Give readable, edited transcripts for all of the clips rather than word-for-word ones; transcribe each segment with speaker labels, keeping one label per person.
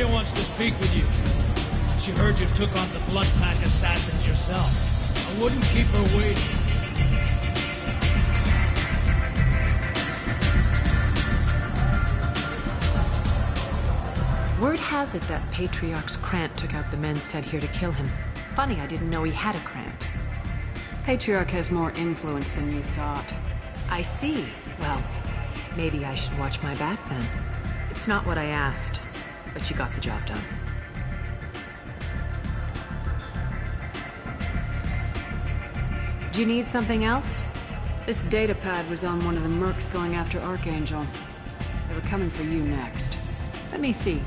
Speaker 1: Liara wants to speak with you. She heard you took on the Blood Pack assassins yourself. I wouldn't keep her waiting.
Speaker 2: Word has it that Patriarch's Krant took out the men sent here to kill him. Funny, I didn't know he had a Krant.
Speaker 3: Patriarch has more influence than you thought.
Speaker 2: I see. Well, maybe I should watch my back then. It's not what I asked, but you got the job done. Do you need something else?
Speaker 3: This data pad was on one of the mercs going after Archangel. They were coming for you next.
Speaker 2: Let me see.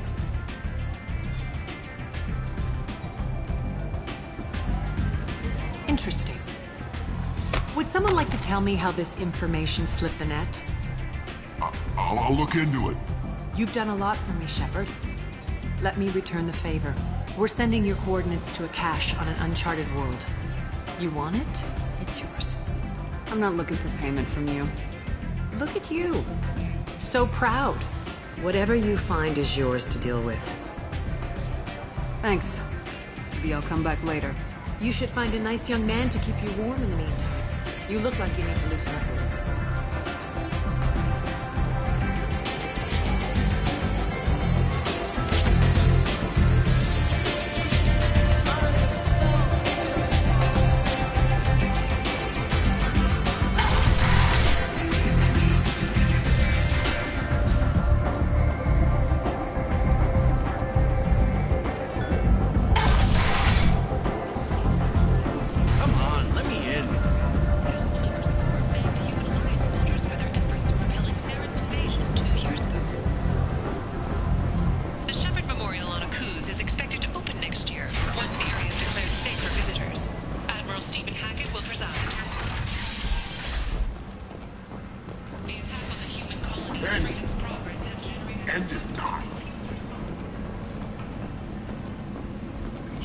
Speaker 2: Interesting. Would someone like to tell me how this information slipped the net?
Speaker 4: I'll look into it.
Speaker 2: You've done a lot for me, Shepard. Let me return the favor. We're sending your coordinates to a cache on an uncharted world. You want it? It's yours.
Speaker 3: I'm not looking for payment from you.
Speaker 2: Look at you. So proud. Whatever you find is yours to deal with.
Speaker 3: Thanks. Maybe I'll come back later.
Speaker 2: You should find a nice young man to keep you warm in the meantime. You look like you need to loosen up a little.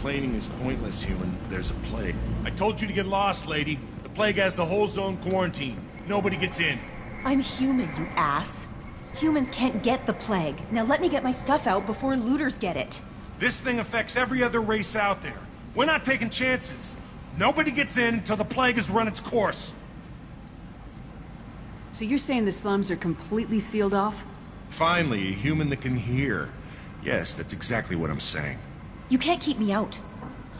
Speaker 5: Complaining is pointless, human. There's a plague. I told you to get lost, lady. The plague has the whole zone quarantined. Nobody gets in.
Speaker 6: I'm human, you ass. Humans can't get the plague. Now let me get my stuff out before looters get it.
Speaker 5: This thing affects every other race out there. We're not taking chances. Nobody gets in until the plague has run its course.
Speaker 3: So you're saying the slums are completely sealed off?
Speaker 5: Finally, a human that can hear. Yes, that's exactly what I'm saying.
Speaker 6: You can't keep me out.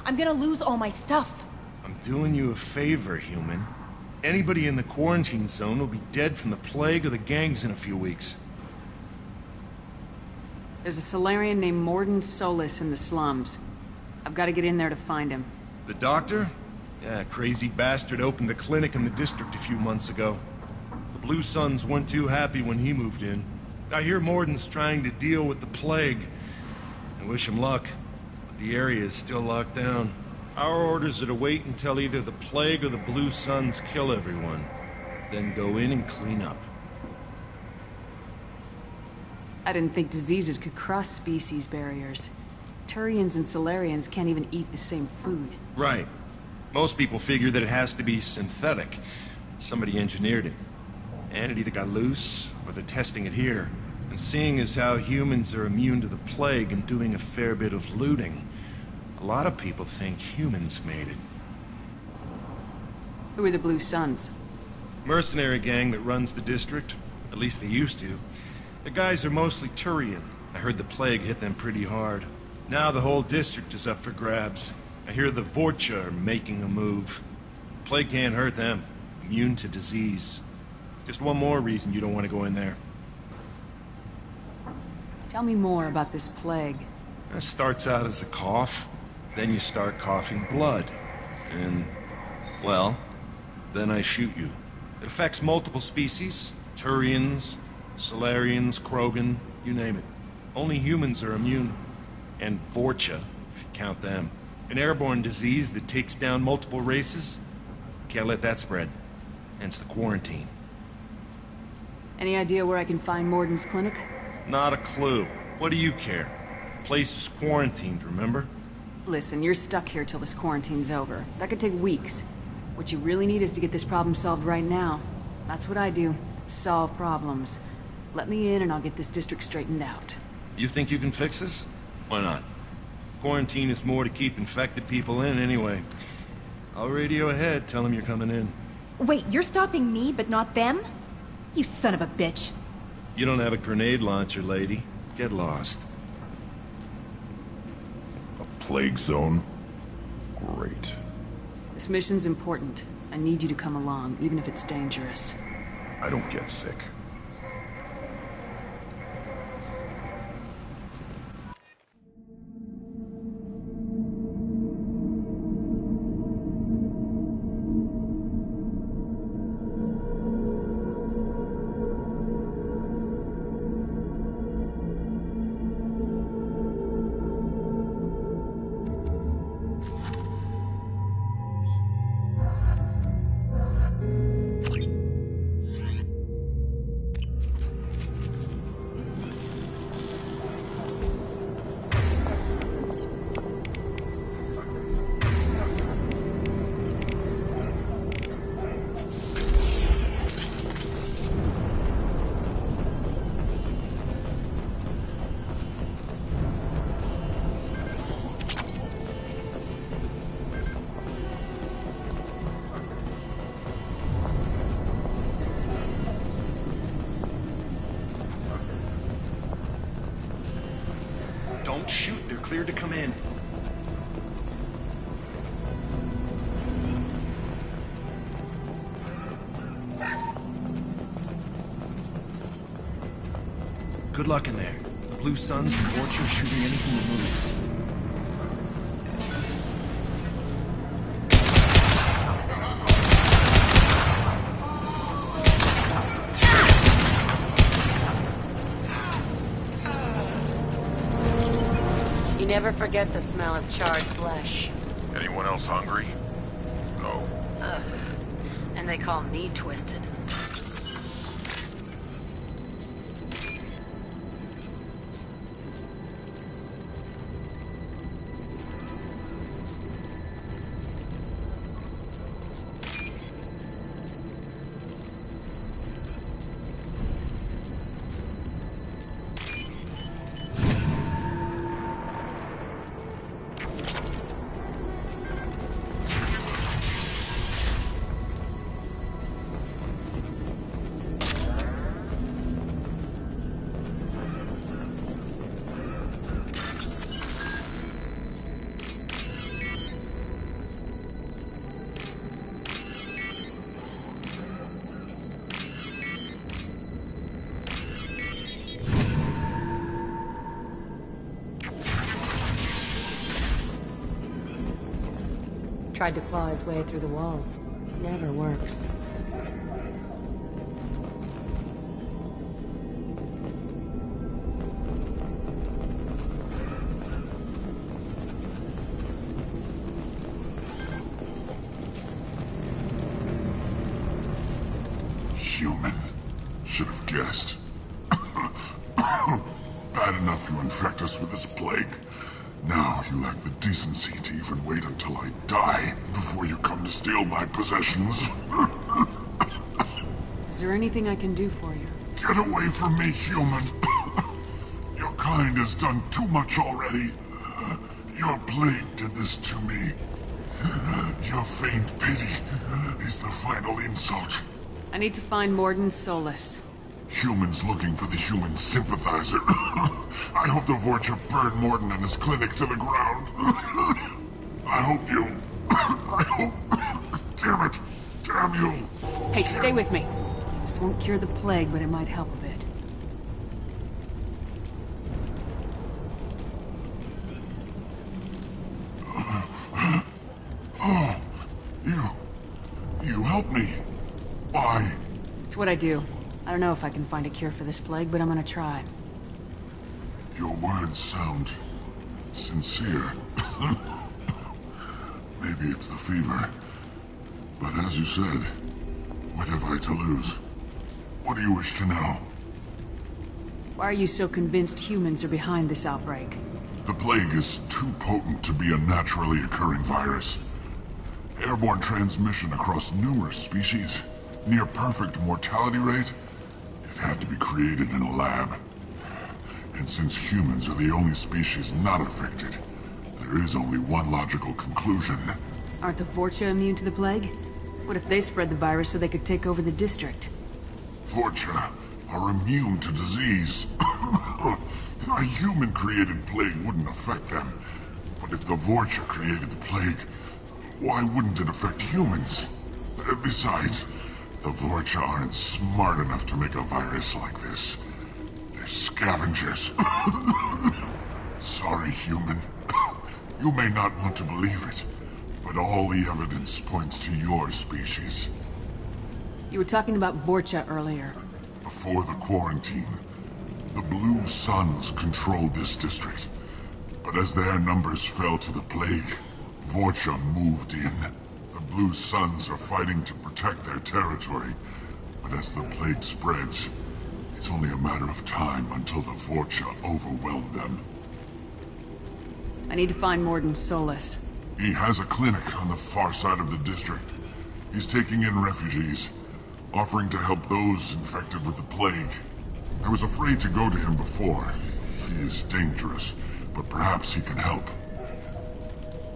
Speaker 6: I'm gonna lose all my stuff.
Speaker 5: I'm doing you a favor, human. Anybody in the quarantine zone will be dead from the plague or the gangs in a few weeks.
Speaker 3: There's a Solarian named Morden Solis in the slums. I've got to get in there to find him.
Speaker 5: The doctor? Yeah, crazy bastard opened a clinic in the district a few months ago. The Blue Suns weren't too happy when he moved in. I hear Morden's trying to deal with the plague. I wish him luck. The area is still locked down. Our orders are to wait until either the plague or the Blue Suns kill everyone. Then go in and clean up.
Speaker 3: I didn't think diseases could cross species barriers. Turians and Solarians can't even eat the same food.
Speaker 5: Right. Most people figure that it has to be synthetic. Somebody engineered it. And it either got loose, or they're testing it here. And seeing as how humans are immune to the plague and doing a fair bit of looting, a lot of people think humans made it.
Speaker 3: Who are the Blue Suns?
Speaker 5: Mercenary gang that runs the district. At least they used to. The guys are mostly Turian. I heard the plague hit them pretty hard. Now the whole district is up for grabs. I hear the Vorcha are making a move. Plague can't hurt them. Immune to disease. Just one more reason you don't want to go in there.
Speaker 3: Tell me more about this plague.
Speaker 5: It starts out as a cough, then you start coughing blood. And, well, then I shoot you. It affects multiple species. Turians, Solarians, Krogan, you name it. Only humans are immune. And Vorcha, if you count them. An airborne disease that takes down multiple races. Can't let that spread. Hence the quarantine.
Speaker 3: Any idea where I can find Morden's clinic?
Speaker 5: Not a clue. What do you care? The place is quarantined, remember?
Speaker 3: Listen, you're stuck here till this quarantine's over. That could take weeks. What you really need is to get this problem solved right now. That's what I do. Solve problems. Let me in and I'll get this district straightened out.
Speaker 5: You think you can fix this? Why not? Quarantine is more to keep infected people in anyway. I'll radio ahead, tell them you're coming in.
Speaker 6: Wait, you're stopping me, but not them? You son of a bitch.
Speaker 5: You don't have a grenade launcher, lady. Get lost.
Speaker 4: A plague zone? Great.
Speaker 3: This mission's important. I need you to come along, even if it's dangerous.
Speaker 4: I don't get sick.
Speaker 5: Don't shoot, they're cleared to come in. Good luck in there. The Blue Sun supports you shooting anything that moves.
Speaker 2: You never forget the smell of charred flesh.
Speaker 4: Anyone else hungry? No.
Speaker 2: Ugh. And they call me twisted. Tried to claw his way through the walls. Never works.
Speaker 4: Human. Should have guessed. Bad enough you infect us with this plague. Now you lack the decency to even wait until I die before you come to steal my possessions.
Speaker 3: Is there anything I can do for you?
Speaker 4: Get away from me, human. Your kind has done too much already. Your plague did this to me. Your faint pity is the final insult.
Speaker 3: I need to find Morden Solus.
Speaker 4: Humans looking for the human sympathizer. I hope the Vorcha burned Morden and his clinic to the ground. I hope... Damn it! Damn you!
Speaker 3: Hey, stay with me. This won't cure the plague, but it might help a bit.
Speaker 4: Oh, you helped me. Why?
Speaker 3: It's what I do. I don't know if I can find a cure for this plague, but I'm gonna try.
Speaker 4: Your words sound sincere. Maybe it's the fever. But as you said, what have I to lose? What do you wish to know?
Speaker 3: Why are you so convinced humans are behind this outbreak?
Speaker 4: The plague is too potent to be a naturally occurring virus. Airborne transmission across numerous species, near perfect mortality rate. It had to be created in a lab. And since humans are the only species not affected, there is only one logical conclusion.
Speaker 3: Aren't the Vorcha immune to the plague? What if they spread the virus so they could take over the district?
Speaker 4: Vorcha are immune to disease. A human-created plague wouldn't affect them. But if the Vorcha created the plague, why wouldn't it affect humans? Besides, the Vorcha aren't smart enough to make a virus like this. They're scavengers. Sorry, human. You may not want to believe it, but all the evidence points to your species.
Speaker 3: You were talking about Vorcha earlier.
Speaker 4: Before the quarantine, the Blue Suns controlled this district. But as their numbers fell to the plague, Vorcha moved in. The Blue Suns are fighting to protect their territory, but as the plague spreads, it's only a matter of time until the Vorcha overwhelm them.
Speaker 3: I need to find Morden Solis.
Speaker 4: He has a clinic on the far side of the district. He's taking in refugees, offering to help those infected with the plague. I was afraid to go to him before. He is dangerous, but perhaps he can help.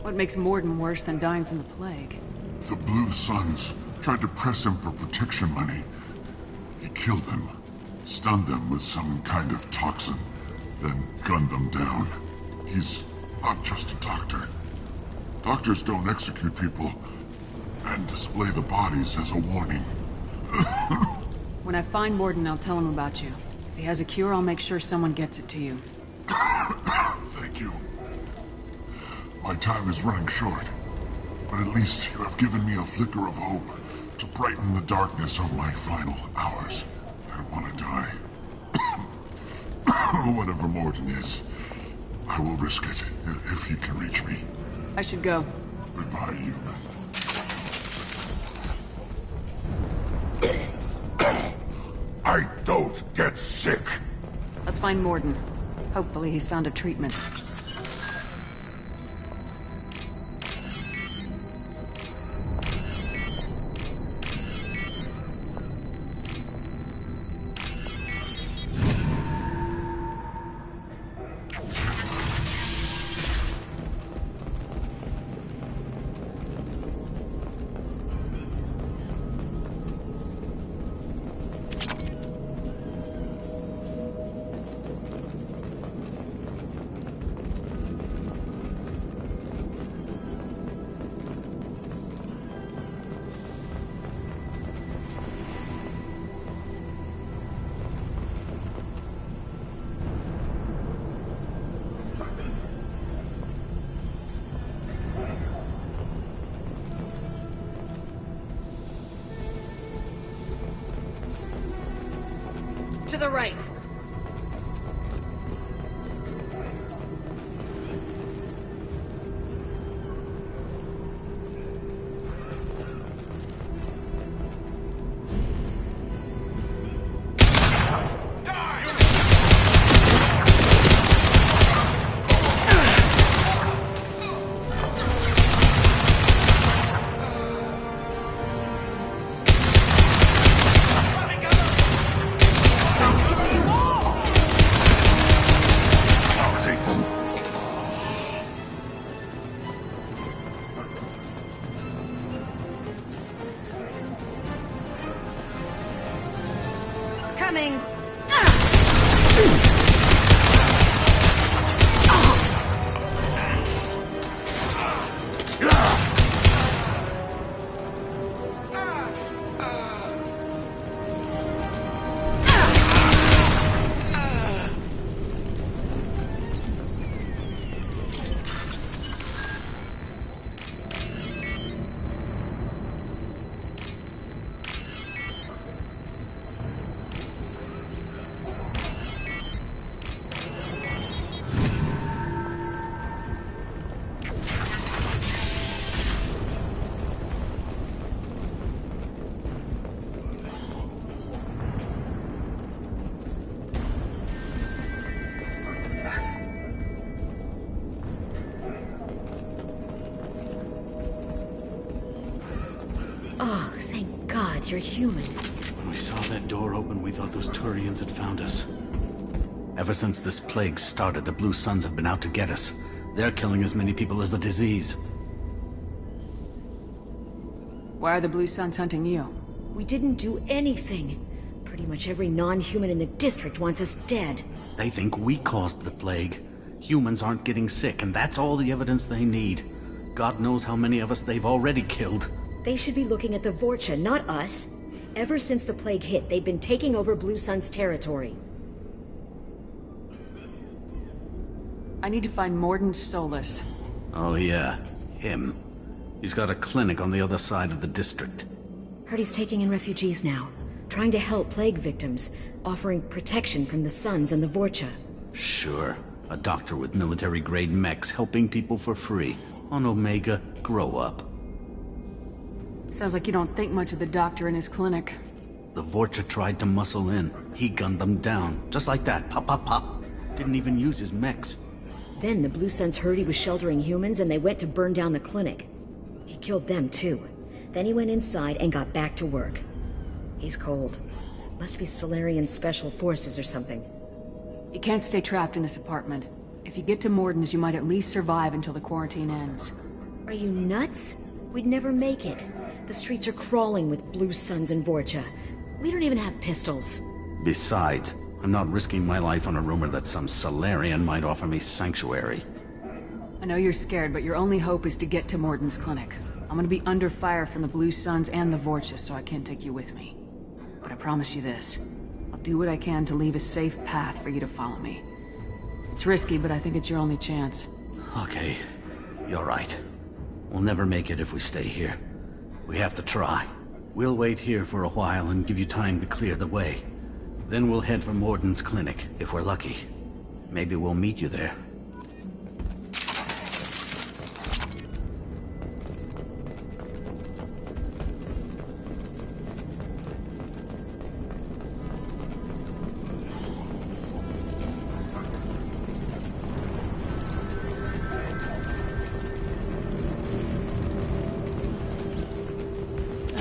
Speaker 3: What makes Morden worse than dying from the plague?
Speaker 4: The Blue Suns tried to press him for protection money. He killed them, stunned them with some kind of toxin, then gunned them down. He's not just a doctor. Doctors don't execute people and display the bodies as a warning.
Speaker 3: When I find Morden, I'll tell him about you. If he has a cure, I'll make sure someone gets it to you.
Speaker 4: Thank you. My time is running short, but at least you have given me a flicker of hope to brighten the darkness of my final hours. I want to die. Whatever Morden is, I will risk it if he can reach me.
Speaker 3: I should go.
Speaker 4: Goodbye, human. I don't get sick.
Speaker 3: Let's find Morden. Hopefully he's found a treatment. To the right.
Speaker 6: Coming! Oh, thank God you're human.
Speaker 7: When we saw that door open, we thought those Turians had found us. Ever since this plague started, the Blue Suns have been out to get us. They're killing as many people as the disease.
Speaker 3: Why are the Blue Suns hunting you?
Speaker 8: We didn't do anything. Pretty much every non-human in the district wants us dead.
Speaker 7: They think we caused the plague. Humans aren't getting sick, and that's all the evidence they need. God knows how many of us they've already killed.
Speaker 8: They should be looking at the Vorcha, not us. Ever since the plague hit, they've been taking over Blue Sun's territory.
Speaker 3: I need to find Mordin Solus.
Speaker 7: Oh yeah, him. He's got a clinic on the other side of the district.
Speaker 8: Heard he's taking in refugees now, trying to help plague victims, offering protection from the Suns and the Vorcha.
Speaker 7: Sure. A doctor with military-grade mechs helping people for free. On Omega, grow up.
Speaker 3: Sounds like you don't think much of the doctor in his clinic.
Speaker 7: The Vorcha tried to muscle in. He gunned them down. Just like that. Pop, pop, pop. Didn't even use his mechs.
Speaker 8: Then the Blue Suns heard he was sheltering humans and they went to burn down the clinic. He killed them too. Then he went inside and got back to work. He's cold. Must be Solarian Special Forces or something.
Speaker 3: You can't stay trapped in this apartment. If you get to Mordin's, you might at least survive until the quarantine ends.
Speaker 8: Are you nuts? We'd never make it. The streets are crawling with Blue Suns and Vorcha. We don't even have pistols.
Speaker 7: Besides, I'm not risking my life on a rumor that some Solarian might offer me sanctuary.
Speaker 3: I know you're scared, but your only hope is to get to Mordin's clinic. I'm gonna be under fire from the Blue Suns and the Vorcha, so I can't take you with me. But I promise you this. I'll do what I can to leave a safe path for you to follow me. It's risky, but I think it's your only chance.
Speaker 7: Okay, you're right. We'll never make it if we stay here. We have to try. We'll wait here for a while and give you time to clear the way. Then we'll head for Mordin's clinic, if we're lucky. Maybe we'll meet you there.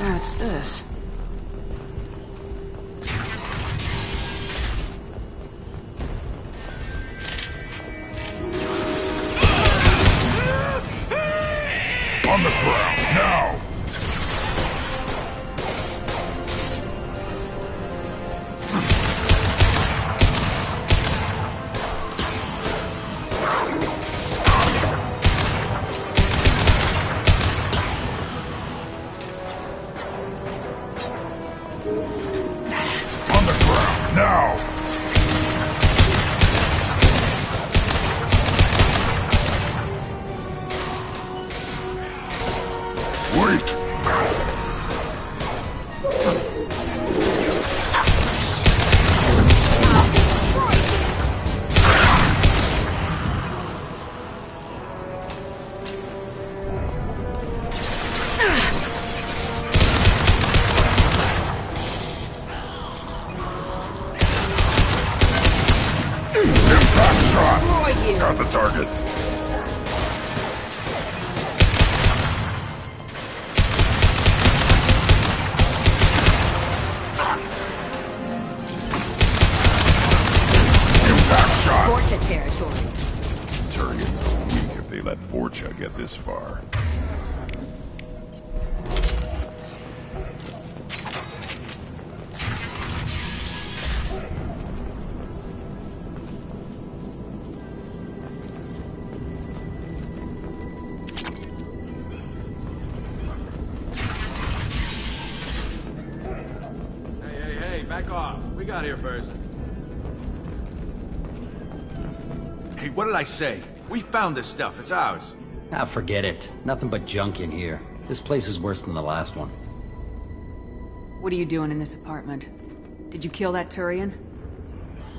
Speaker 3: What's this?
Speaker 4: On the ground, now! On the ground, now! Wait! Impact shot! Got the target. Impact shot!
Speaker 8: Vorcha territory.
Speaker 4: Turians are weak if they let Vorcha get this far.
Speaker 5: Hey, back off. We got here first. Hey, what did I say? We found this stuff. It's ours.
Speaker 9: Ah, forget it. Nothing but junk in here. This place is worse than the last one.
Speaker 3: What are you doing in this apartment? Did you kill that Turian?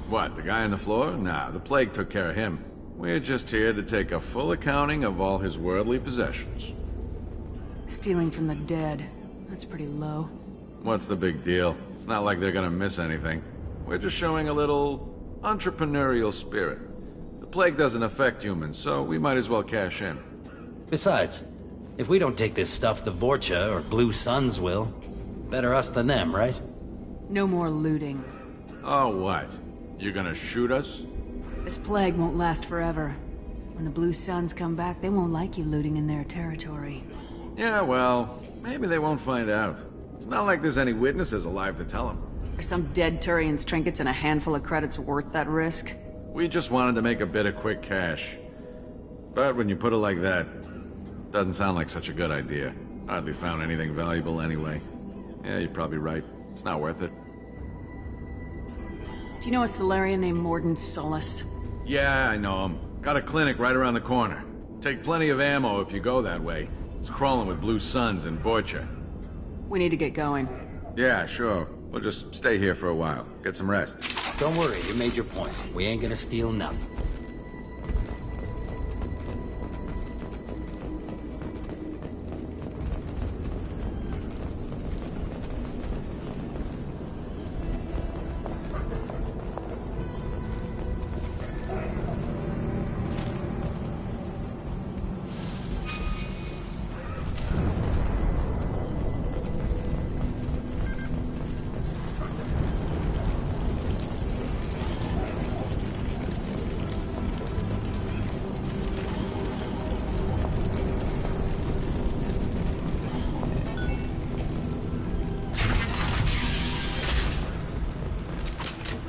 Speaker 10: What, the guy on the floor? Nah, the plague took care of him. We're just here to take a full accounting of all his worldly possessions.
Speaker 3: Stealing from the dead. That's pretty low.
Speaker 10: What's the big deal? It's not like they're gonna miss anything. We're just showing a little entrepreneurial spirit. The plague doesn't affect humans, so we might as well cash in.
Speaker 9: Besides, if we don't take this stuff, the Vorcha or Blue Suns will. Better us than them, right?
Speaker 3: No more looting.
Speaker 10: Oh, what? You gonna shoot us?
Speaker 3: This plague won't last forever. When the Blue Suns come back, they won't like you looting in their territory.
Speaker 10: Yeah, well, maybe they won't find out. It's not like there's any witnesses alive to tell them.
Speaker 3: Are some dead Turian's trinkets and a handful of credits worth that risk?
Speaker 10: We just wanted to make a bit of quick cash. But when you put it like that, doesn't sound like such a good idea. Hardly found anything valuable anyway. Yeah, you're probably right. It's not worth it.
Speaker 3: Do you know a Solarian named Morden Solus?
Speaker 10: Yeah, I know him. Got a clinic right around the corner. Take plenty of ammo if you go that way. It's crawling with Blue Suns and Vorcha.
Speaker 3: We need to get going.
Speaker 10: Yeah, sure. We'll just stay here for a while. Get some rest.
Speaker 9: Don't worry, you made your point. We ain't gonna steal nothing.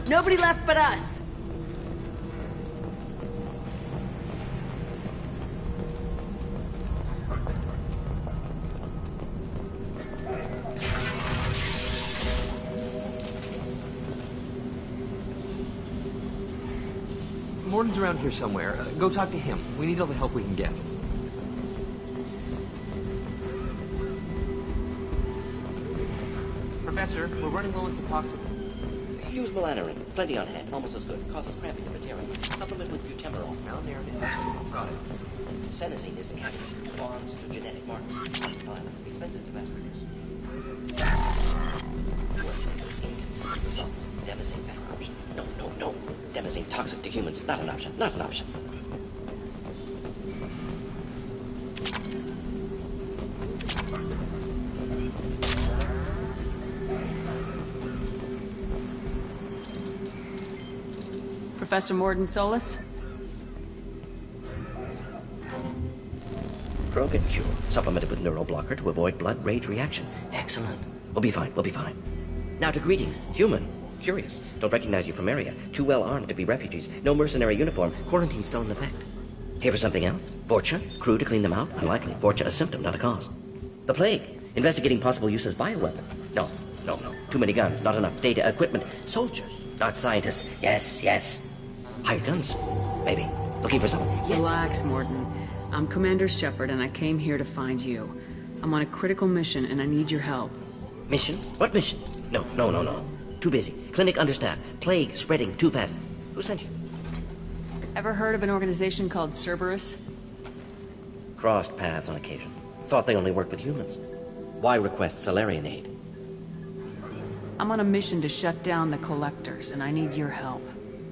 Speaker 8: Nobody left but us.
Speaker 11: Morden's around here somewhere. Go talk to him. We need all the help we can get. Professor, we're running low on some toxin.
Speaker 12: Use melanorin. Plenty on hand. Almost as good. Causes cramping of material. Supplement with butemurol.
Speaker 11: Now there it is. Got it.
Speaker 12: Senescine is the catalyst. Responds to genetic markers. Expensive to mass produce. Inconsistent results. Devastating better option. No. Devastating toxic to humans. Not an option. Not an option.
Speaker 3: Professor Morden Solus?
Speaker 12: Paragon cure. Supplemented with neural blocker to avoid blood rage reaction. Excellent. We'll be fine. Now to greetings. Human. Curious. Don't recognize you from area. Too well armed to be refugees. No mercenary uniform. Quarantine still in effect. Here for something else? Vorcha? Crew to clean them out? Unlikely. Vorcha a symptom, not a cause. The plague. Investigating possible use as bioweapon. No. Too many guns. Not enough data. Equipment. Soldiers. Not scientists. Yes. Hired guns. Maybe. Looking for someone. Yes.
Speaker 3: Relax, Morden. I'm Commander Shepard, and I came here to find you. I'm on a critical mission, and I need your help.
Speaker 12: Mission? What mission? No. Too busy. Clinic understaffed. Plague spreading too fast. Who sent you?
Speaker 3: Ever heard of an organization called Cerberus?
Speaker 12: Crossed paths on occasion. Thought they only worked with humans. Why request Solarian aid?
Speaker 3: I'm on a mission to shut down the Collectors, and I need your help.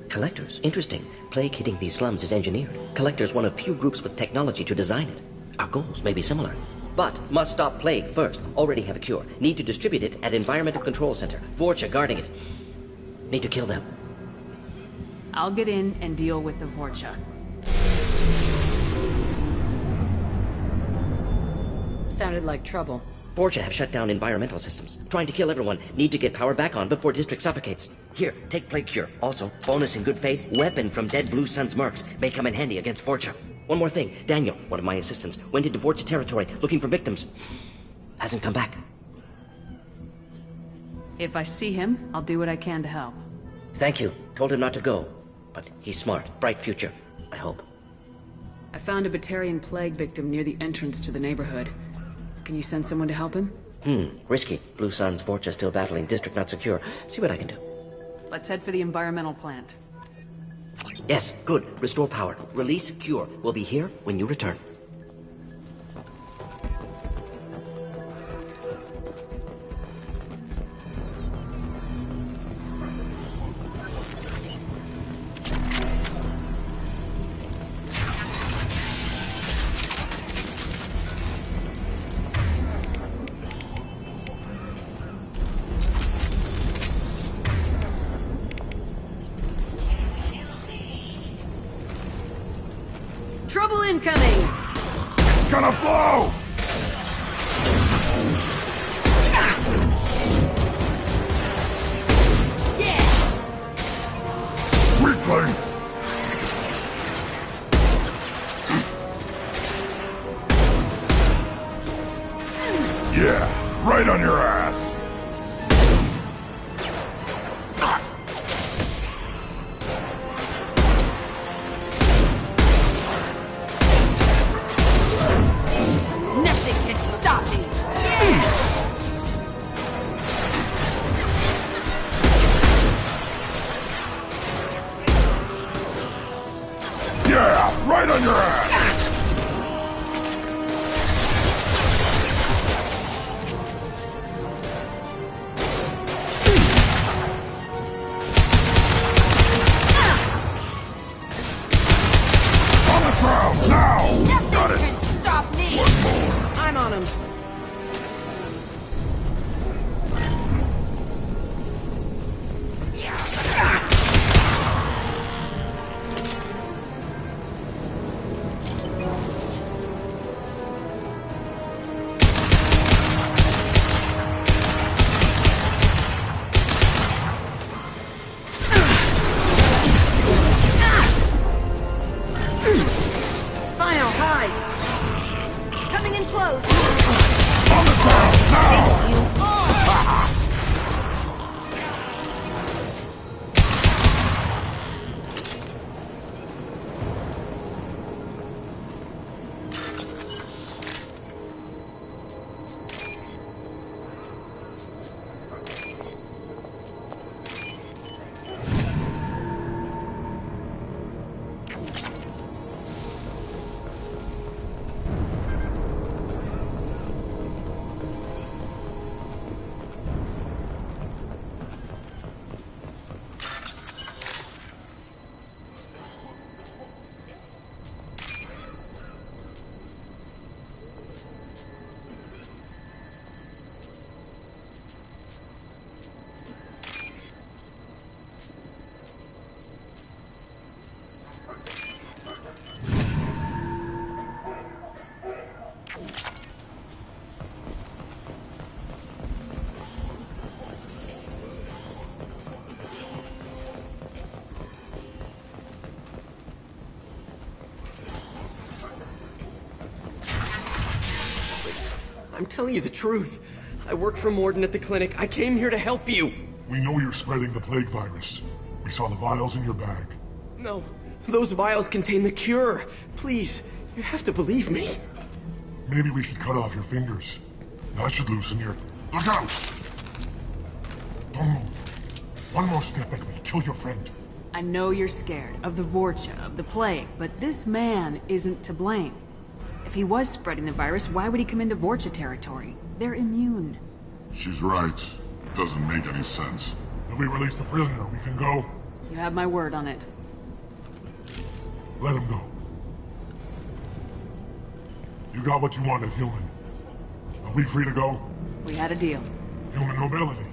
Speaker 12: Collectors? Interesting. Plague hitting these slums is engineered. Collectors one of few groups with technology to design it. Our goals may be similar. But must stop plague first. Already have a cure. Need to distribute it at Environmental Control Center. Vorcha guarding it. Need to kill them.
Speaker 3: I'll get in and deal with the Vorcha.
Speaker 8: Sounded like trouble.
Speaker 12: Vorcha have shut down environmental systems. Trying to kill everyone. Need to get power back on before district suffocates. Here, take plague cure. Also, bonus in good faith, weapon from dead Blue Sun's mercs. May come in handy against Vorcha. One more thing. Daniel, one of my assistants, went into Vorcha territory looking for victims. Hasn't come back.
Speaker 3: If I see him, I'll do what I can to help.
Speaker 12: Thank you. Told him not to go. But he's smart. Bright future. I hope.
Speaker 3: I found a Batarian plague victim near the entrance to the neighborhood. Can you send someone to help him?
Speaker 12: Risky. Blue Sun's Vorcha still battling. District not secure. See what I can do.
Speaker 3: Let's head for the environmental plant.
Speaker 12: Yes, good. Restore power. Release cure. We'll be here when you return.
Speaker 3: Missile incoming!
Speaker 4: It's gonna blow!
Speaker 3: Yeah!
Speaker 4: Weakling! Yeah, right on your ass!
Speaker 3: Nothing can stop me!
Speaker 4: Yeah, right on your ass! On the ground, now! Got it!
Speaker 3: Can stop me!
Speaker 4: One more.
Speaker 3: I'm on him. Final hide! Coming in close!
Speaker 4: On the ground, now!
Speaker 3: You are!
Speaker 11: I'm telling you the truth. I work for Morden at the clinic. I came here to help you.
Speaker 4: We know you're spreading the plague virus. We saw the vials in your bag.
Speaker 11: No, those vials contain the cure. Please, you have to believe me.
Speaker 4: Maybe we should cut off your fingers. That should loosen your... Look out! Don't move. One more step and we'll kill your friend.
Speaker 3: I know you're scared of the Vorcha, of the plague, but this man isn't to blame. If he was spreading the virus, why would he come into Vorcha territory? They're immune.
Speaker 4: She's right. Doesn't make any sense. If we release the prisoner, we can go.
Speaker 3: You have my word on it.
Speaker 4: Let him go. You got what you wanted, human. Are we free to go?
Speaker 3: We had a deal.
Speaker 4: Human nobility.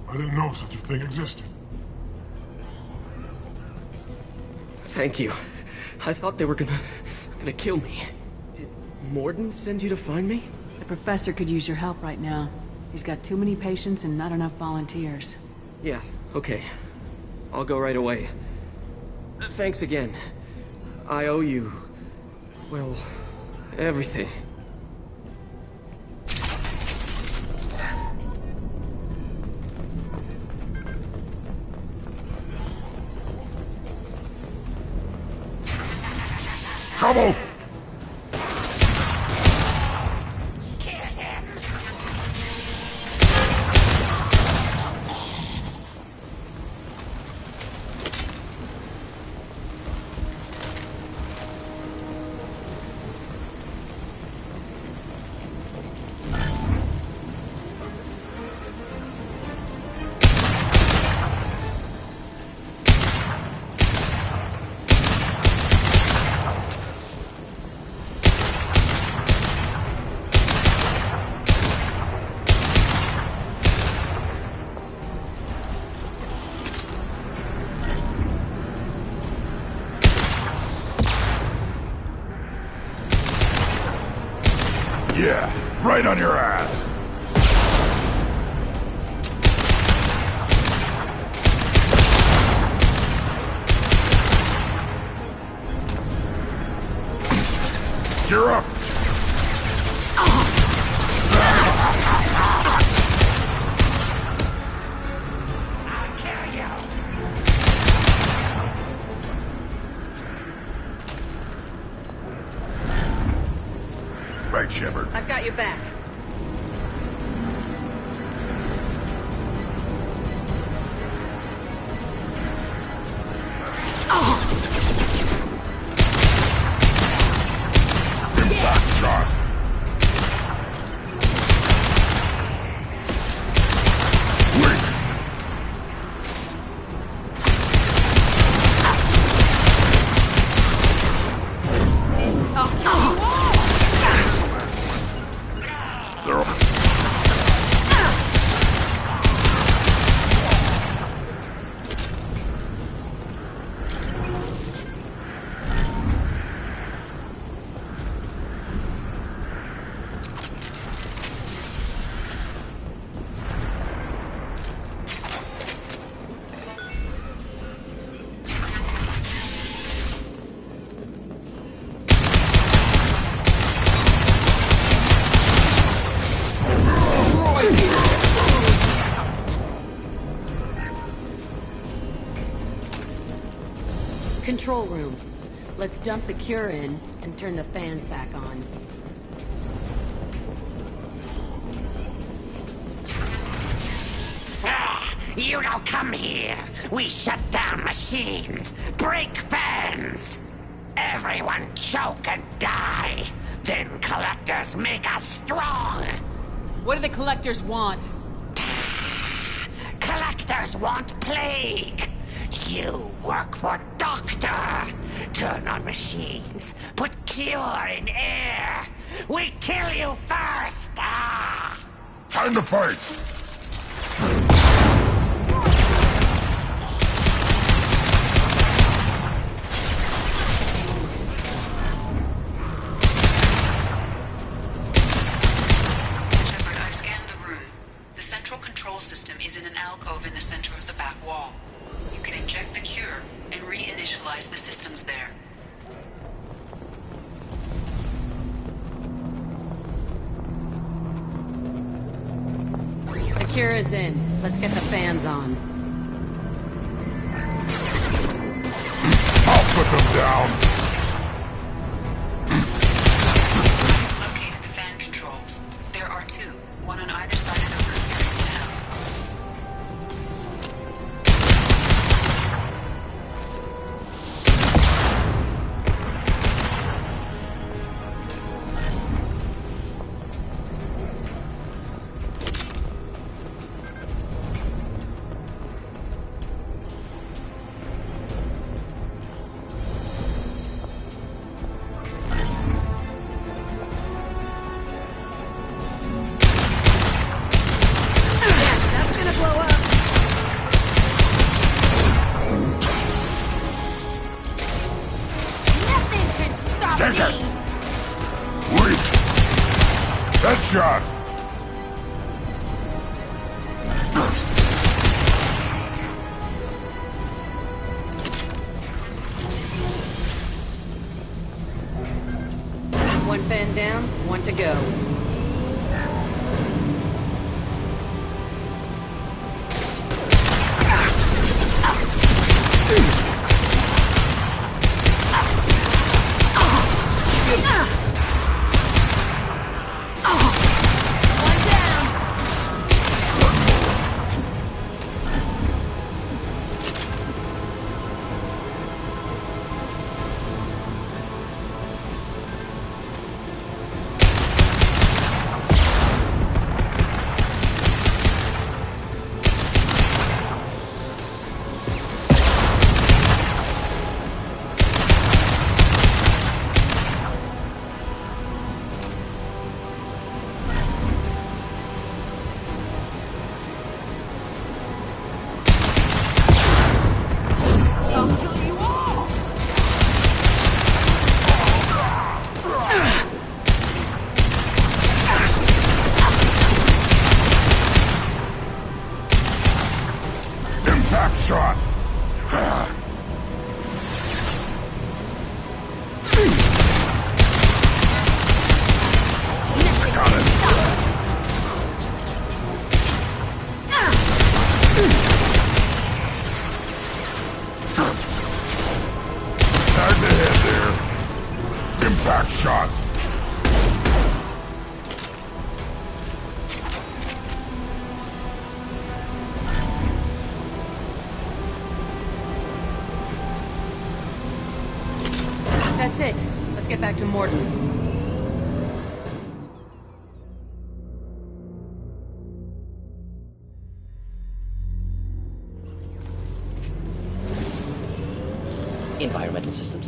Speaker 4: I didn't know such a thing existed.
Speaker 11: Thank you. I thought they were gonna kill me. Did Morden send you to find me?
Speaker 3: The professor could use your help right now. He's got too many patients and not enough volunteers.
Speaker 11: Yeah, okay. I'll go right away. Thanks again. I owe you... well, everything.
Speaker 4: Trouble! Yeah, right on your ass. You're up.
Speaker 13: I'll kill you.
Speaker 4: Right, Shepard.
Speaker 3: I've got your back.
Speaker 4: Impact shot. Weak. They're all...
Speaker 3: Control room. Let's dump the cure in and turn the fans back on.
Speaker 13: You don't come here. We shut down machines, break fans. Everyone choke and die. Then collectors make us strong.
Speaker 3: What do the collectors want?
Speaker 13: Collectors want plague. You work for Doctor. Turn on machines. Put cure in air. We kill you first. Ah!
Speaker 4: Time to fight.
Speaker 3: Shepard, I've scanned the room. The central control system is in an alcove in the center of the back wall. You can inject the cure and reinitialize the systems there. The cure is in. Let's get the fans on.
Speaker 4: I'll put them down.
Speaker 3: Located the fan controls. There are two, one on either side of the room right now.
Speaker 4: Take it! Weak! Headshot!
Speaker 3: One fan down, one to go.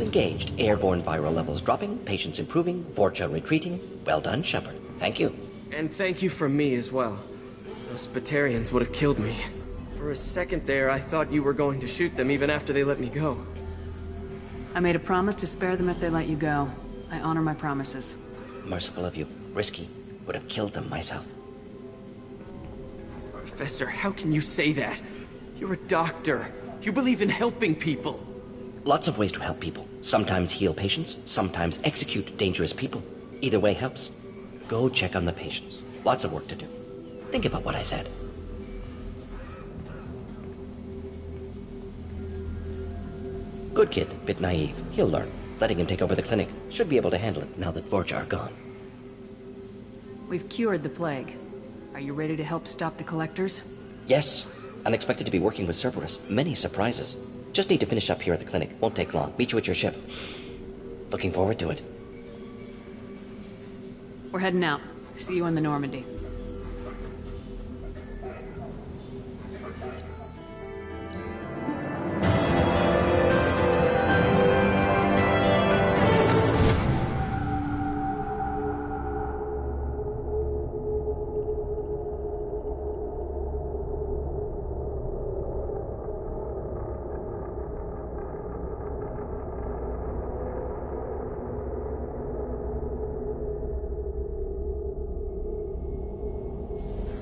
Speaker 12: Systems engaged. Airborne viral levels dropping. Patients improving. Vorcha retreating. Well done, Shepard. Thank you.
Speaker 11: And thank you from me as well. Those Batarians would have killed me. For a second there, I thought you were going to shoot them even after they let me go.
Speaker 3: I made a promise to spare them if they let you go. I honor my promises.
Speaker 12: Merciful of you. Risky. Would have killed them myself.
Speaker 11: Professor, how can you say that? You're a doctor. You believe in helping people.
Speaker 12: Lots of ways to help people. Sometimes heal patients, sometimes execute dangerous people. Either way helps. Go check on the patients. Lots of work to do. Think about what I said. Good kid, bit naive. He'll learn. Letting him take over the clinic. Should be able to handle it now that Vorcha are gone.
Speaker 3: We've cured the plague. Are you ready to help stop the collectors?
Speaker 12: Yes. Unexpected to be working with Cerberus. Many surprises. Just need to finish up here at the clinic. Won't take long. Meet you at your ship. Looking forward to it.
Speaker 3: We're heading out. See you in the Normandy.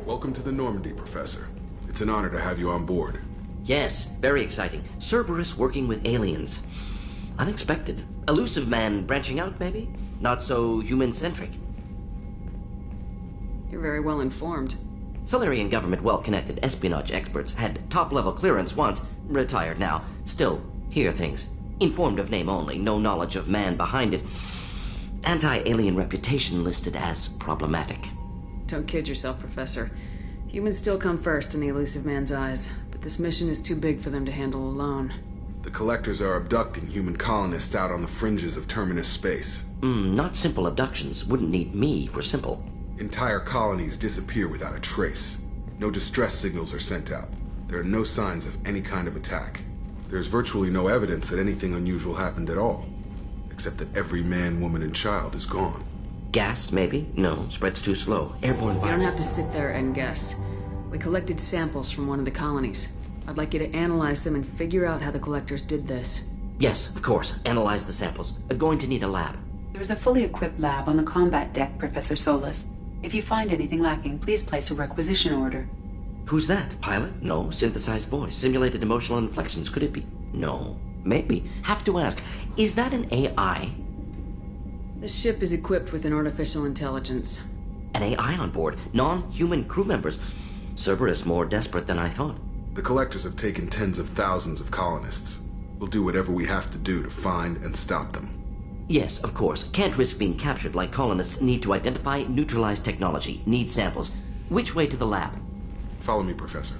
Speaker 14: Welcome to the Normandy, Professor. It's an honor to have you on board.
Speaker 12: Yes, very exciting. Cerberus working with aliens. Unexpected. Elusive man branching out, maybe? Not so human-centric.
Speaker 3: You're very well informed.
Speaker 12: Solarian government well-connected espionage experts had top-level clearance once, retired now. Still, hear things. Informed of name only, no knowledge of man behind it. Anti-alien reputation listed as problematic.
Speaker 3: Don't kid yourself, Professor. Humans still come first in the elusive man's eyes, but this mission is too big for them to handle alone.
Speaker 14: The Collectors are abducting human colonists out on the fringes of Terminus space.
Speaker 12: Not simple abductions. Wouldn't need me for simple.
Speaker 14: Entire colonies disappear without a trace. No distress signals are sent out. There are no signs of any kind of attack. There's virtually no evidence that anything unusual happened at all, except that every man, woman, and child is gone.
Speaker 12: Gas, maybe? No, spreads too slow. Airborne virus.
Speaker 3: You don't have to sit there and guess. We collected samples from one of the colonies. I'd like you to analyze them and figure out how the Collectors did this.
Speaker 12: Yes, of course. Analyze the samples. Going to need a lab.
Speaker 15: There's a fully equipped lab on the combat deck, Professor Solis. If you find anything lacking, please place a requisition order.
Speaker 12: Who's that? Pilot? No. Synthesized voice. Simulated emotional inflections. Could it be? No. Maybe. Have to ask. Is that an AI?
Speaker 3: The ship is equipped with an artificial intelligence.
Speaker 12: An AI on board? Non-human crew members? Cerberus more desperate than I thought.
Speaker 14: The Collectors have taken tens of thousands of colonists. We'll do whatever we have to do to find and stop them.
Speaker 12: Yes, of course. Can't risk being captured like colonists. Need to identify, neutralize technology. Need samples. Which way to the lab?
Speaker 14: Follow me, Professor.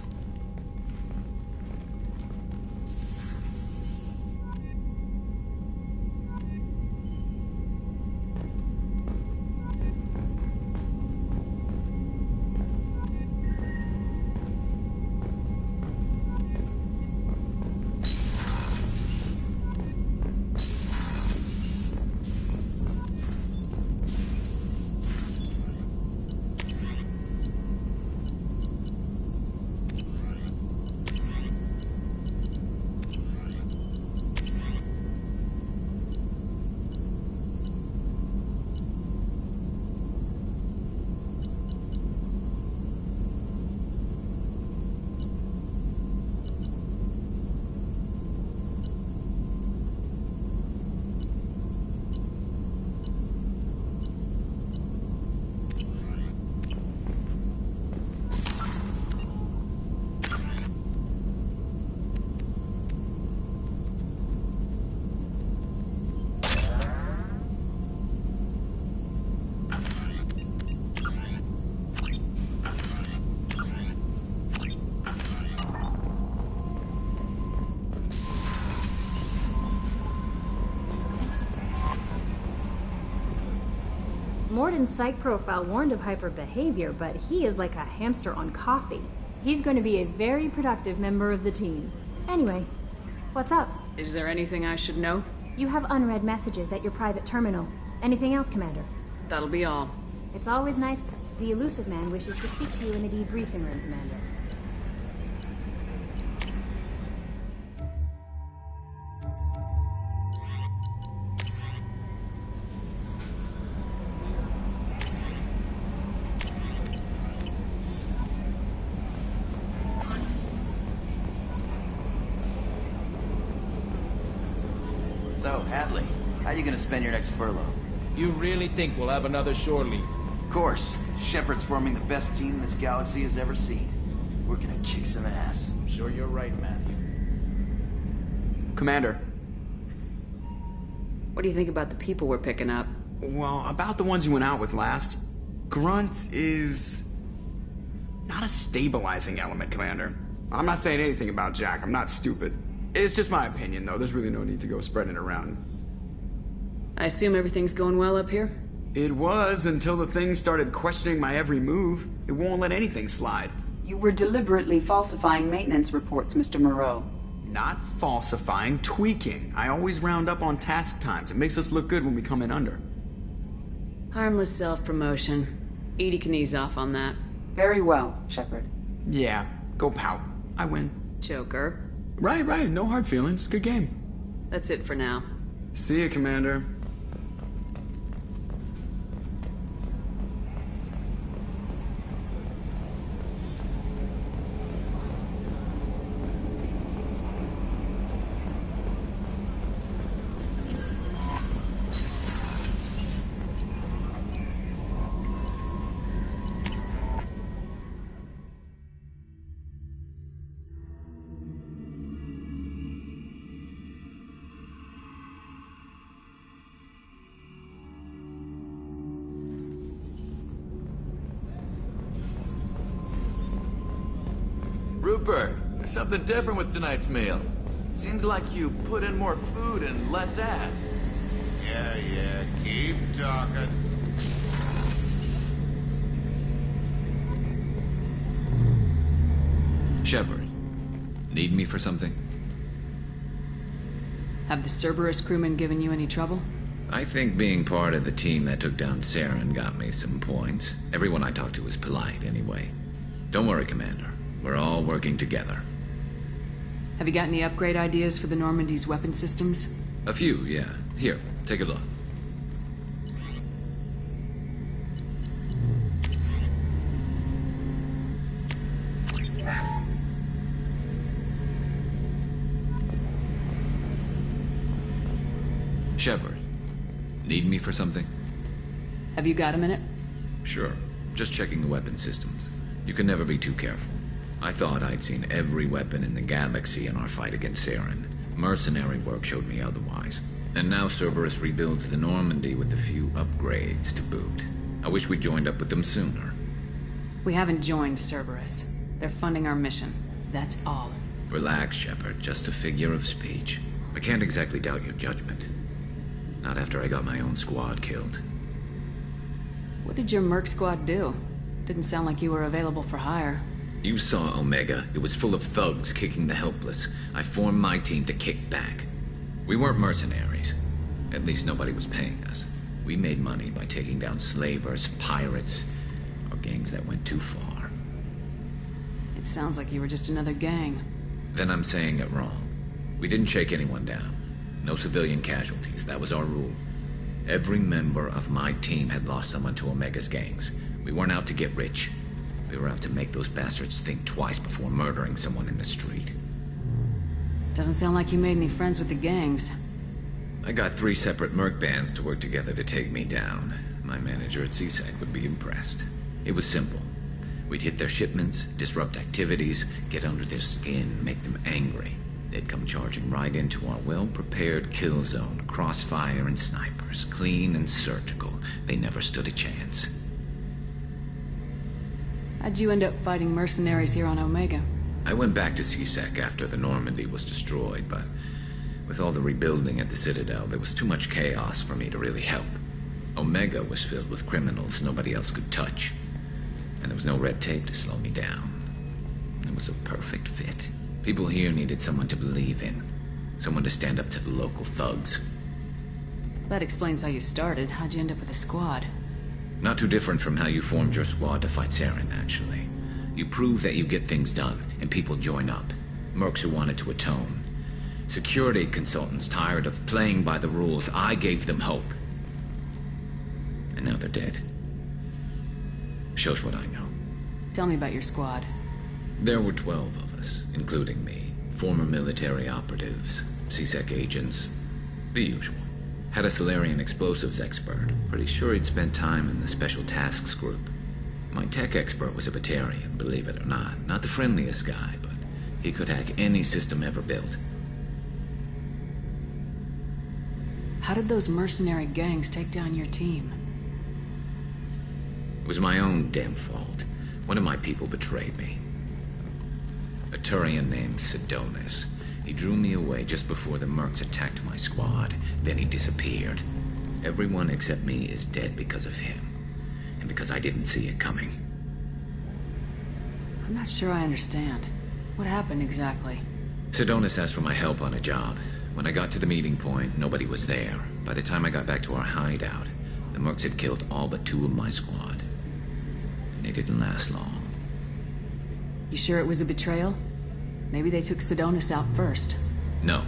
Speaker 16: Morden's psych profile warned of hyper behavior, but he is like a hamster on coffee. He's going to be a very productive member of the team. Anyway, what's up?
Speaker 3: Is there anything I should know?
Speaker 16: You have unread messages at your private terminal. Anything else, Commander?
Speaker 3: That'll be all.
Speaker 16: It's always nice. The Elusive Man wishes to speak to you in the debriefing room, Commander.
Speaker 17: So, Hadley, how you gonna spend your next furlough?
Speaker 1: You really think we'll have another shore leave?
Speaker 17: Of course. Shepard's forming the best team this galaxy has ever seen. We're gonna kick some ass.
Speaker 1: I'm sure you're right, Matthew.
Speaker 18: Commander.
Speaker 3: What do you think about the people we're picking up?
Speaker 18: Well, about the ones you went out with last. Grunt is... not a stabilizing element, Commander. I'm not saying anything about Jack. I'm not stupid. It's just my opinion, though. There's really no need to go spreading it around.
Speaker 3: I assume everything's going well up here?
Speaker 18: It was until the thing started questioning my every move. It won't let anything slide.
Speaker 15: You were deliberately falsifying maintenance reports, Mr. Moreau.
Speaker 18: Not falsifying, tweaking. I always round up on task times. It makes us look good when we come in under.
Speaker 3: Harmless self-promotion. Edie can ease off on that.
Speaker 15: Very well, Shepard.
Speaker 18: Yeah, go pout. I win.
Speaker 3: Joker.
Speaker 18: Right. No hard feelings. Good game.
Speaker 3: That's it for now.
Speaker 18: See you, Commander.
Speaker 19: Rupert, there's something different with tonight's meal. Seems like you put in more food and less ass.
Speaker 20: Yeah, keep talking.
Speaker 21: Shepard, need me for something?
Speaker 3: Have the Cerberus crewmen given you any trouble?
Speaker 21: I think being part of the team that took down Saren got me some points. Everyone I talked to was polite anyway. Don't worry, Commander. We're all working together.
Speaker 3: Have you got any upgrade ideas for the Normandy's weapon systems?
Speaker 21: A few, yeah. Here, take a look. Shepard, need me for something?
Speaker 3: Have you got a minute?
Speaker 21: Sure. Just checking the weapon systems. You can never be too careful. I thought I'd seen every weapon in the galaxy in our fight against Saren. Mercenary work showed me otherwise. And now Cerberus rebuilds the Normandy with a few upgrades to boot. I wish we joined up with them sooner.
Speaker 3: We haven't joined Cerberus. They're funding our mission. That's all.
Speaker 21: Relax, Shepard. Just a figure of speech. I can't exactly doubt your judgment. Not after I got my own squad killed.
Speaker 3: What did your merc squad do? Didn't sound like you were available for hire.
Speaker 21: You saw Omega. It was full of thugs kicking the helpless. I formed my team to kick back. We weren't mercenaries. At least nobody was paying us. We made money by taking down slavers, pirates, or gangs that went too far.
Speaker 3: It sounds like you were just another gang.
Speaker 21: Then I'm saying it wrong. We didn't shake anyone down. No civilian casualties. That was our rule. Every member of my team had lost someone to Omega's gangs. We weren't out to get rich. We were out to make those bastards think twice before murdering someone in the street.
Speaker 3: Doesn't sound like you made any friends with the gangs.
Speaker 21: I got 3 separate merc bands to work together to take me down. My manager at Seaside would be impressed. It was simple. We'd hit their shipments, disrupt activities, get under their skin, make them angry. They'd come charging right into our well-prepared kill zone, crossfire and snipers, clean and surgical. They never stood a chance.
Speaker 3: How'd you end up fighting mercenaries here on Omega?
Speaker 21: I went back to CSEC after the Normandy was destroyed, but with all the rebuilding at the Citadel, there was too much chaos for me to really help. Omega was filled with criminals nobody else could touch, and there was no red tape to slow me down. It was a perfect fit. People here needed someone to believe in, someone to stand up to the local thugs.
Speaker 3: That explains how you started. How'd you end up with a squad?
Speaker 21: Not too different from how you formed your squad to fight Saren, actually. You prove that you get things done, and people join up. Mercs who wanted to atone. Security consultants tired of playing by the rules. I gave them hope. And now they're dead. Shows what I know.
Speaker 3: Tell me about your squad.
Speaker 21: There were 12 of us, including me. Former military operatives, CSEC agents, the usual. Had a Solarian explosives expert. Pretty sure he'd spent time in the Special Tasks Group. My tech expert was a Batarian, believe it or not. Not the friendliest guy, but he could hack any system ever built.
Speaker 3: How did those mercenary gangs take down your team?
Speaker 21: It was my own damn fault. One of my people betrayed me. A Turian named Sidonis. He drew me away just before the Mercs attacked my squad. Then he disappeared. Everyone except me is dead because of him. And because I didn't see it coming.
Speaker 3: I'm not sure I understand. What happened exactly?
Speaker 21: Sidonis asked for my help on a job. When I got to the meeting point, nobody was there. By the time I got back to our hideout, the Mercs had killed all but 2 of my squad. And they didn't last long.
Speaker 3: You sure it was a betrayal? Maybe they took Sidonis out first.
Speaker 21: No.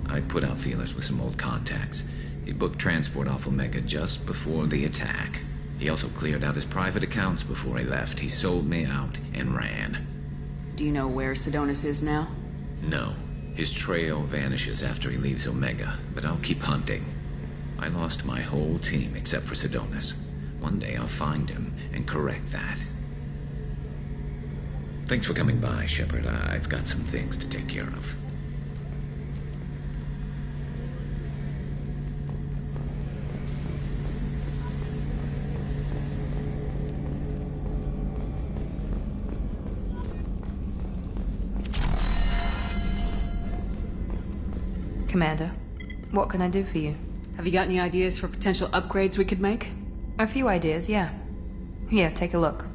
Speaker 21: I put out feelers with some old contacts. He booked transport off Omega just before the attack. He also cleared out his private accounts before he left. He sold me out and ran.
Speaker 3: Do you know where Sidonis is now?
Speaker 21: No. His trail vanishes after he leaves Omega, but I'll keep hunting. I lost my whole team except for Sidonis. One day I'll find him and correct that. Thanks for coming by, Shepard. I've got some things to take care of.
Speaker 2: Commander, what can I do for you?
Speaker 3: Have you got any ideas for potential upgrades we could make?
Speaker 2: A few ideas, yeah. Here, take a look.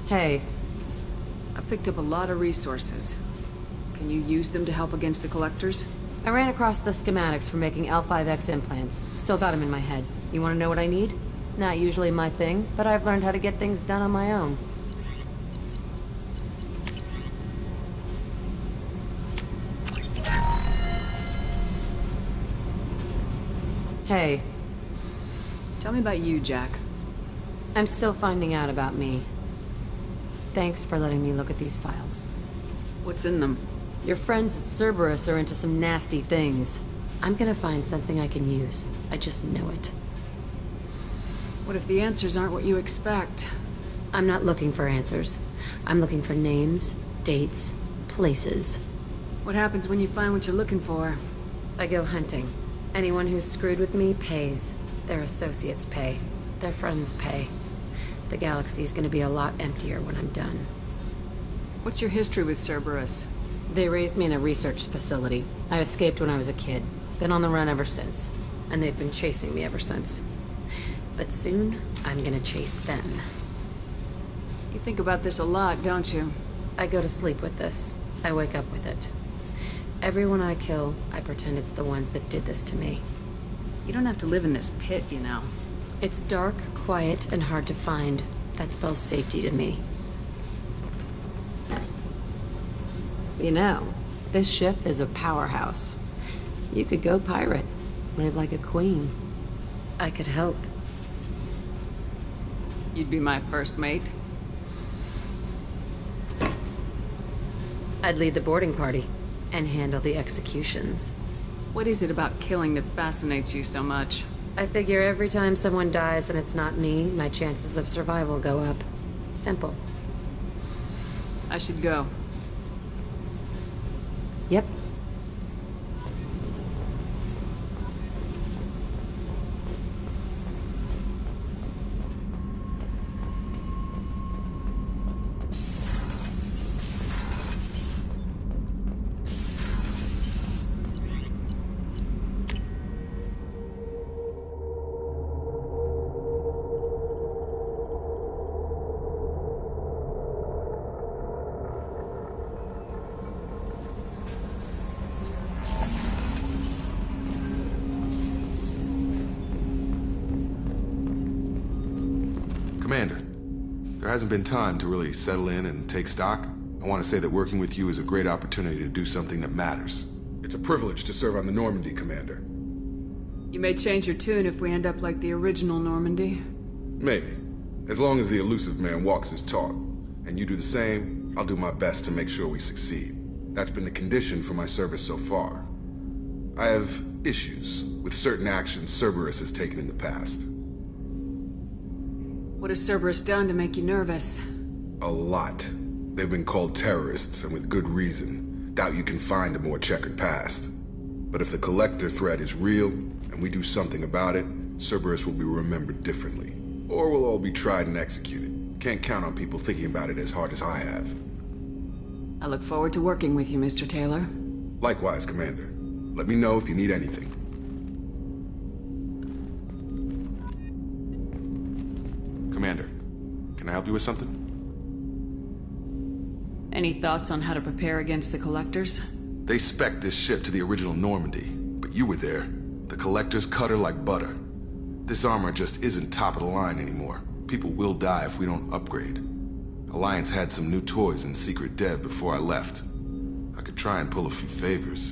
Speaker 2: Hey.
Speaker 3: I picked up a lot of resources. Can you use them to help against the Collectors?
Speaker 2: I ran across the schematics for making L5X implants. Still got them in my head. You want to know what I need? Not usually my thing, but I've learned how to get things done on my own. Hey.
Speaker 3: Tell me about you, Jack.
Speaker 2: I'm still finding out about me. Thanks for letting me look at these files.
Speaker 3: What's in them?
Speaker 2: Your friends at Cerberus are into some nasty things. I'm gonna find something I can use. I just know it.
Speaker 3: What if the answers aren't what you expect?
Speaker 2: I'm not looking for answers. I'm looking for names, dates, places.
Speaker 3: What happens when you find what you're looking for?
Speaker 2: I go hunting. Anyone who's screwed with me pays. Their associates pay. Their friends pay. The galaxy's gonna be a lot emptier when I'm done.
Speaker 3: What's your history with Cerberus?
Speaker 2: They raised me in a research facility. I escaped when I was a kid. Been on the run ever since. And they've been chasing me ever since. But soon, I'm gonna chase them.
Speaker 3: You think about this a lot, don't you?
Speaker 2: I go to sleep with this. I wake up with it. Everyone I kill, I pretend it's the ones that did this to me.
Speaker 3: You don't have to live in this pit, you know.
Speaker 2: It's dark, quiet, and hard to find. That spells safety to me. You know, this ship is a powerhouse. You could go pirate. Live like a queen. I could help.
Speaker 3: You'd be my first mate?
Speaker 2: I'd lead the boarding party and handle the executions.
Speaker 3: What is it about killing that fascinates you so much?
Speaker 2: I figure every time someone dies and it's not me, my chances of survival go up. Simple.
Speaker 3: I should go.
Speaker 2: Yep.
Speaker 14: Commander, there hasn't been time to really settle in and take stock. I want to say that working with you is a great opportunity to do something that matters. It's a privilege to serve on the Normandy, Commander.
Speaker 3: You may change your tune if we end up like the original Normandy.
Speaker 14: Maybe. As long as the elusive man walks his talk, and you do the same, I'll do my best to make sure we succeed. That's been the condition for my service so far. I have issues with certain actions Cerberus has taken in the past.
Speaker 3: What has Cerberus done to make you nervous?
Speaker 14: A lot. They've been called terrorists, and with good reason. Doubt you can find a more checkered past. But if the Collector threat is real, and we do something about it, Cerberus will be remembered differently. Or we'll all be tried and executed. Can't count on people thinking about it as hard as I have.
Speaker 3: I look forward to working with you, Mr. Taylor.
Speaker 14: Likewise, Commander. Let me know if you need anything. Commander, can I help you with something?
Speaker 3: Any thoughts on how to prepare against the Collectors?
Speaker 14: They spec'd this ship to the original Normandy, but you were there. The Collectors cut her like butter. This armor just isn't top of the line anymore. People will die if we don't upgrade. Alliance had some new toys in secret dev before I left. I could try and pull a few favors.